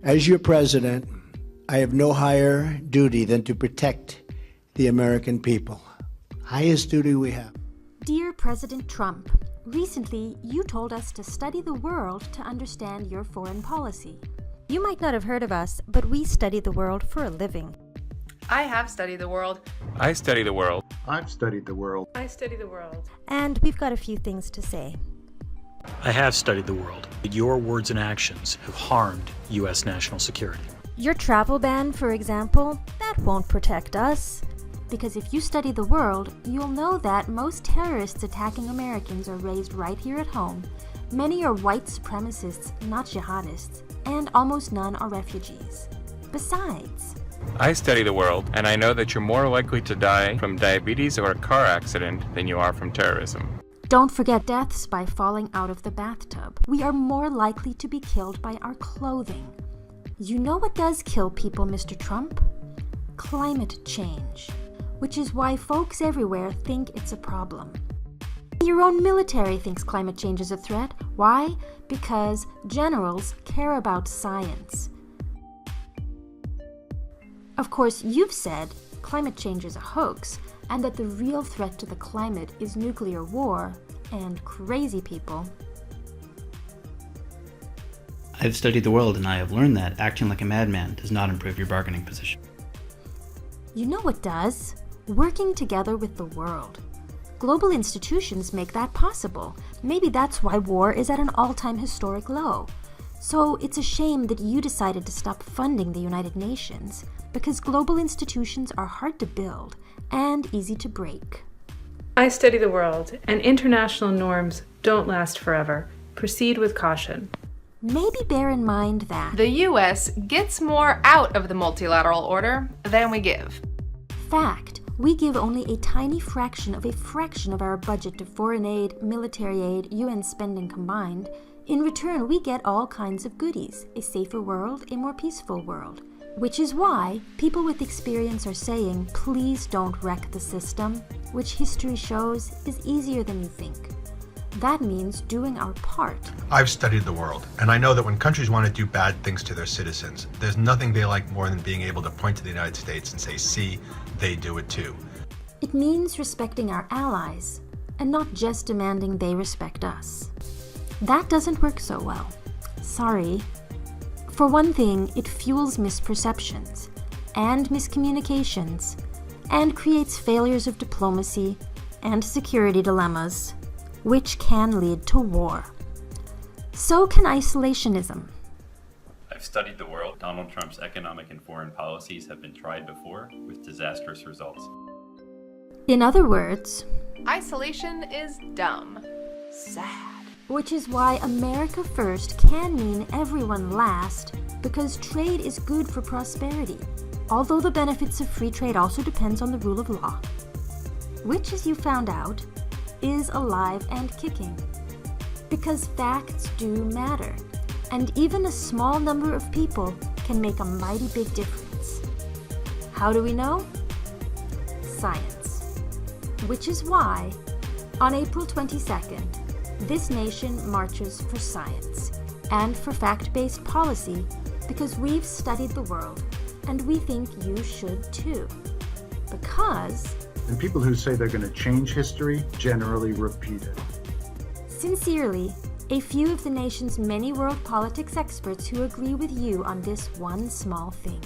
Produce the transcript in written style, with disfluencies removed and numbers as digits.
As your president, I have no higher duty than to protect the American people. Highest duty we have. Dear President Trump, recently you told us to study the world to understand your foreign policy. You might not have heard of us, but we study the world for a living. I have studied the world. I study the world. I've studied the world. I study the world. And we've got a few things to say. I have studied the world. Your words and actions have harmed U.S. national security. Your travel ban, for example, that won't protect us. Because if you study the world, you'll know that most terrorists attacking Americans are raised right here at home. Many are white supremacists, not jihadists, and almost none are refugees. Besides, I study the world, and I know that you're more likely to die from diabetes or a car accident than you are from terrorism. don't forget deaths by falling out of the bathtub. We are more likely to be killed by our clothing. You know what does kill people, Mr. Trump? Climate change. Which is why folks everywhere think it's a problem. Your own military thinks climate change is a threat. Why? Because generals care about science. Of course, you've said climate change is a hoax, and that the real threat to the climate is nuclear war and crazy people. I've studied the world and I have learned that acting like a madman does not improve your bargaining position. You know what does? Working together with the world. Global institutions make that possible. Maybe that's why war is at an all-time historic low. So it's a shame that you decided to stop funding the United Nations, because global institutions are hard to build and easy to break. I study the world, and international norms don't last forever. Proceed with caution. Maybe bear in mind that The U.S. gets more out of the multilateral order than we give. fact, we give only a tiny fraction of our budget to foreign aid, military aid, UN spending combined. In return, we get all kinds of goodies, a safer world, a more peaceful world. Which is why people with experience are saying, please don't wreck the system, which history shows is easier than you think. That means doing our part. I've studied the world, and I know that when countries want to do bad things to their citizens, there's nothing they like more than being able to point to the United States and say, see, they do it too. It means respecting our allies, and not just demanding they respect us. That doesn't work so well. Sorry. For one thing, it fuels misperceptions, and miscommunications, and creates failures of diplomacy and security dilemmas, which can lead to war. So can isolationism. I've studied the world. Donald Trump's economic and foreign policies have been tried before with disastrous results. In other words, Isolation is dumb. Sad. which is why America first can mean everyone last, because trade is good for prosperity, although the benefits of free trade also depends on the rule of law, which, as you found out, is alive and kicking. Because facts do matter, and even a small number of people can make a mighty big difference. How do we know? Science. Which is why, on April 22nd, this nation marches for science and for fact-based policy, because we've studied the world, and we think you should too. Because And people who say they're going to change history generally repeat it. sincerely, a few of the nation's many world politics experts who agree with you on this one small thing.